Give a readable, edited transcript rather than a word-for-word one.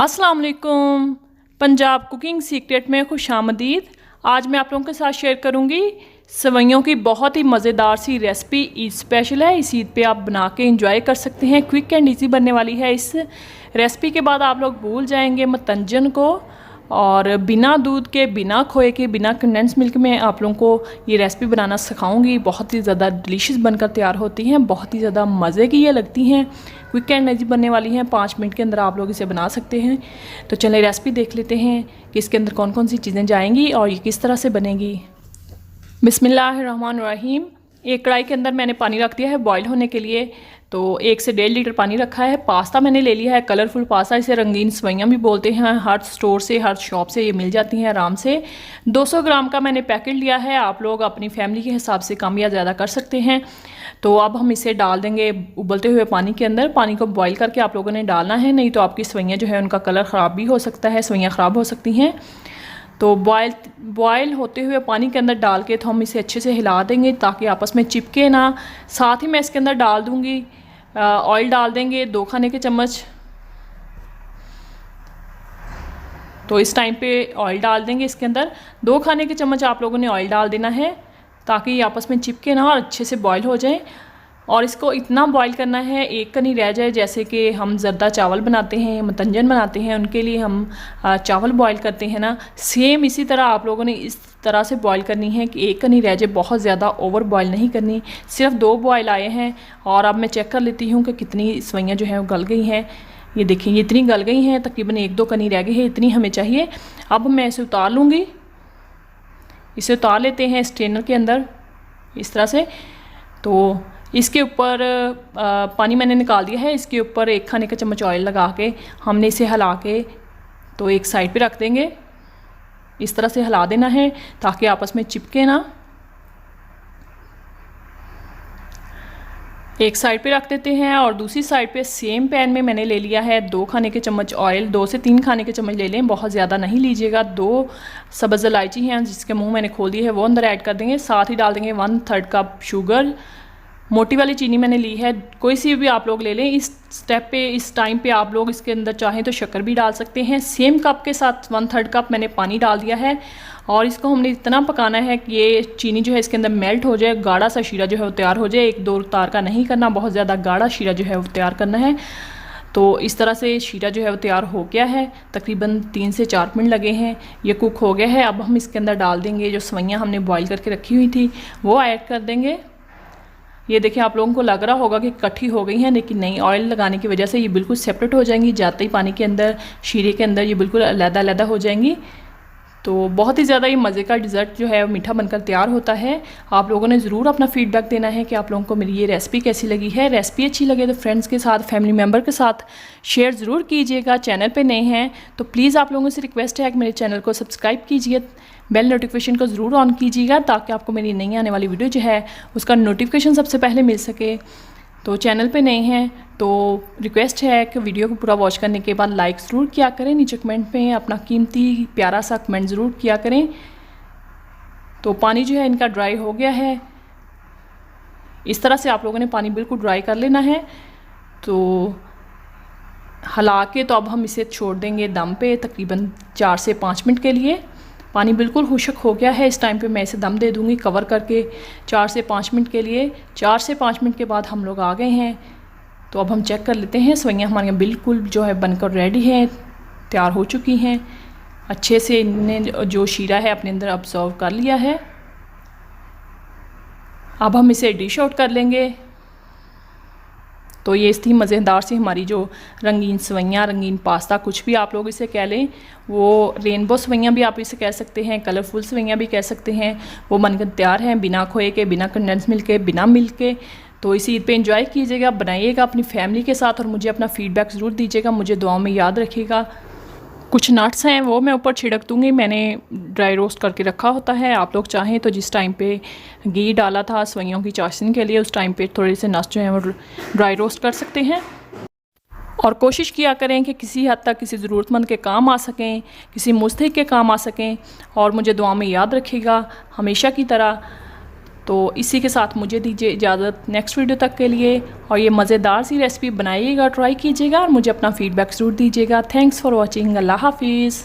अस्सलाम वालेकुम। Punjab cooking secret में खुशामदीद। आज मैं आप लोगों के साथ शेयर करूंगी सेवइयों की बहुत ही मज़ेदार सी रेसिपी। ईद स्पेशल है, इस ईद पे आप बना के इंजॉय कर सकते हैं। क्विक एंड इजी बनने वाली है। इस रेसिपी के बाद आप लोग भूल जाएंगे मतंजन को, और बिना दूध के, बिना खोए के, बिना कंडेंस मिल्क में आप लोगों को ये रेसिपी बनाना सिखाऊंगी। बहुत ही ज़्यादा डिलीशियस बनकर तैयार होती हैं, बहुत ही ज़्यादा मज़े की ये लगती हैं। क्विक एंड इजी बनने वाली हैं, 5 मिनट के अंदर आप लोग इसे बना सकते हैं। तो चलिए रेसिपी देख लेते हैं कि इसके अंदर कौन कौन सी चीज़ें जाएंगी और ये किस तरह से बनेगी। बिस्मिल्लाहिर्रहमानिर्रहीम। एक कढ़ाई के अंदर मैंने पानी रख दिया है बॉईल होने के लिए। तो 1 से 1.5 लीटर पानी रखा है। पास्ता मैंने ले लिया है, कलरफुल पास्ता, इसे रंगीन सेवइयां भी बोलते हैं। हर स्टोर से, हर शॉप से ये मिल जाती हैं आराम से। 200 ग्राम का मैंने पैकेट लिया है। आप लोग अपनी फैमिली के हिसाब से कम या ज़्यादा कर सकते हैं। तो अब हम इसे डाल देंगे उबलते हुए पानी के अंदर। पानी को बॉईल करके आप लोगों ने डालना है, नहीं तो आपकी सेवइयां जो है उनका कलर ख़राब भी हो सकता है, सेवइयां ख़राब हो सकती हैं। तो बॉयल होते हुए पानी के अंदर डाल के तो हम इसे अच्छे से हिला देंगे ताकि आपस में चिपके ना। साथ ही मैं इसके अंदर डाल दूँगी ऑयल, डाल देंगे 2 खाने के चम्मच। तो इस टाइम पे ऑयल डाल देंगे इसके अंदर। 2 खाने के चम्मच आप लोगों ने ऑयल डाल देना है ताकि ये आपस में चिपके ना और अच्छे से बॉयल हो जाए। और इसको इतना बॉईल करना है एक कनी रह जाए, जैसे कि हम ज़र्दा चावल बनाते हैं, मतंजन बनाते हैं, उनके लिए हम चावल बॉईल करते हैं ना, सेम इसी तरह आप लोगों ने इस तरह से बॉईल करनी है कि एक कनी रह जाए। बहुत ज़्यादा ओवर बॉईल नहीं करनी। सिर्फ 2 बॉयल आए हैं। और अब मैं चेक कर लेती हूँ कि कितनी सेवइयां जो हैं वो गल गई हैं। ये देखिए, ये इतनी गल गई हैं, तकरीबन 1-2 कनी रह गई है, इतनी हमें चाहिए। अब मैं इसे उतार लूँगी। इसे उतार लेते हैं स्ट्रेनर के अंदर इस तरह से। तो इसके ऊपर पानी मैंने निकाल दिया है। इसके ऊपर 1 खाने का चम्मच ऑयल लगा के हमने इसे हिला के तो एक साइड पे रख देंगे। इस तरह से हिला देना है ताकि आपस में चिपके ना। एक साइड पे रख देते हैं और दूसरी साइड पे सेम पैन में मैंने ले लिया है 2 खाने के चम्मच ऑयल। 2 से 3 खाने के चम्मच ले लें, बहुत ज़्यादा नहीं लीजिएगा। 2 सब्ज़ इलायची हैं जिसके मुंह मैंने खोल दिए है, वो अंदर ऐड कर देंगे। साथ ही डाल देंगे 1/3 कप शुगर। मोटी वाली चीनी मैंने ली है, कोई सी भी आप लोग ले लें। इस स्टेप पे, इस टाइम पे आप लोग इसके अंदर चाहें तो शक्कर भी डाल सकते हैं। सेम कप के साथ 1/3 कप मैंने पानी डाल दिया है। और इसको हमने इतना पकाना है कि ये चीनी जो है इसके अंदर मेल्ट हो जाए, गाढ़ा सा शीरा जो है वो तैयार हो जाए। 1-2 तार का नहीं करना, बहुत ज़्यादा गाढ़ा शीरा जो है वो तैयार करना है। तो इस तरह से शीरा जो है वो तैयार हो गया है। तकरीबन 3 से 4 मिनट लगे हैं, ये कुक हो गया है। अब हम इसके अंदर डाल देंगे जो सेवइयां हमने बॉईल करके रखी हुई थी, वो ऐड कर देंगे। ये देखिए, आप लोगों को लग रहा होगा कि इकट्ठी हो गई हैं, लेकिन नहीं, ऑयल लगाने की वजह से ये बिल्कुल सेपरेट हो जाएंगी। जाते ही पानी के अंदर, शीरे के अंदर ये बिल्कुल अलग-अलग हो जाएंगी। तो बहुत ही ज़्यादा ये मज़े का डिज़र्ट जो है वो मीठा बनकर तैयार होता है। आप लोगों ने ज़रूर अपना फीडबैक देना है कि आप लोगों को मेरी ये रेसिपी कैसी लगी है। रेसिपी अच्छी लगे तो फ्रेंड्स के साथ, फैमिली मेम्बर के साथ शेयर ज़रूर कीजिएगा। चैनल पे नए हैं तो प्लीज़ आप लोगों से रिक्वेस्ट है कि मेरे चैनल को सब्सक्राइब कीजिए, बेल नोटिफिकेशन को ज़रूर ऑन कीजिएगा ताकि आपको मेरी नई आने वाली वीडियो जो है उसका नोटिफिकेशन सबसे पहले मिल सके। तो चैनल पे नए हैं तो रिक्वेस्ट है कि वीडियो को पूरा वॉच करने के बाद लाइक ज़रूर किया करें। नीचे कमेंट में अपना कीमती प्यारा सा कमेंट ज़रूर किया करें। तो पानी जो है इनका ड्राई हो गया है। इस तरह से आप लोगों ने पानी बिल्कुल ड्राई कर लेना है। तो हिला के तो अब हम इसे छोड़ देंगे दम पे तकरीबन 4 से 5 मिनट के लिए। पानी बिल्कुल खुश्क हो गया है। इस टाइम पे मैं इसे दम दे दूँगी कवर करके 4 से 5 मिनट के लिए। 4 से 5 मिनट के बाद हम लोग आ गए हैं। तो अब हम चेक कर लेते हैं। सेवइयां हमारी बिल्कुल जो है बनकर रेडी हैं, तैयार हो चुकी हैं। अच्छे से इनने जो शीरा है अपने अंदर अब्जॉर्व कर लिया है। अब हम इसे डिश आउट कर लेंगे। तो ये इतनी मज़ेदार सी हमारी जो रंगीन सेवइयां, रंगीन पास्ता, कुछ भी आप लोग इसे कह लें, वो रेनबो सेवइयां भी आप इसे कह सकते हैं, कलरफुल सेवइयां भी कह सकते हैं, वो बनकर तैयार हैं बिना खोए के, बिना कंडेंस मिल्क के, बिना मिल्क के। तो इस ईद पे एंजॉय कीजिएगा, बनाइएगा अपनी फैमिली के साथ और मुझे अपना फीडबैक ज़रूर दीजिएगा। मुझे दुआओं में याद रखिएगा। कुछ नट्स हैं वो मैं ऊपर छिड़क दूँगी, मैंने ड्राई रोस्ट करके रखा होता है। आप लोग चाहें तो जिस टाइम पे घी डाला था सेवइयों की चाशनी के लिए, उस टाइम पे थोड़े से नट्स जो हैं वो ड्राई रोस्ट कर सकते हैं। और कोशिश किया करें कि किसी हद तक किसी ज़रूरतमंद के काम आ सकें, किसी मुस्तहिक के काम आ सकें। और मुझे दुआ में याद रखिएगा हमेशा की तरह। तो इसी के साथ मुझे दीजिए इजाज़त नेक्स्ट वीडियो तक के लिए। और ये मज़ेदार सी रेसिपी बनाइएगा, ट्राई कीजिएगा और मुझे अपना फ़ीडबैक ज़रूर दीजिएगा। Thanks for watching. अल्लाह हाफिज़।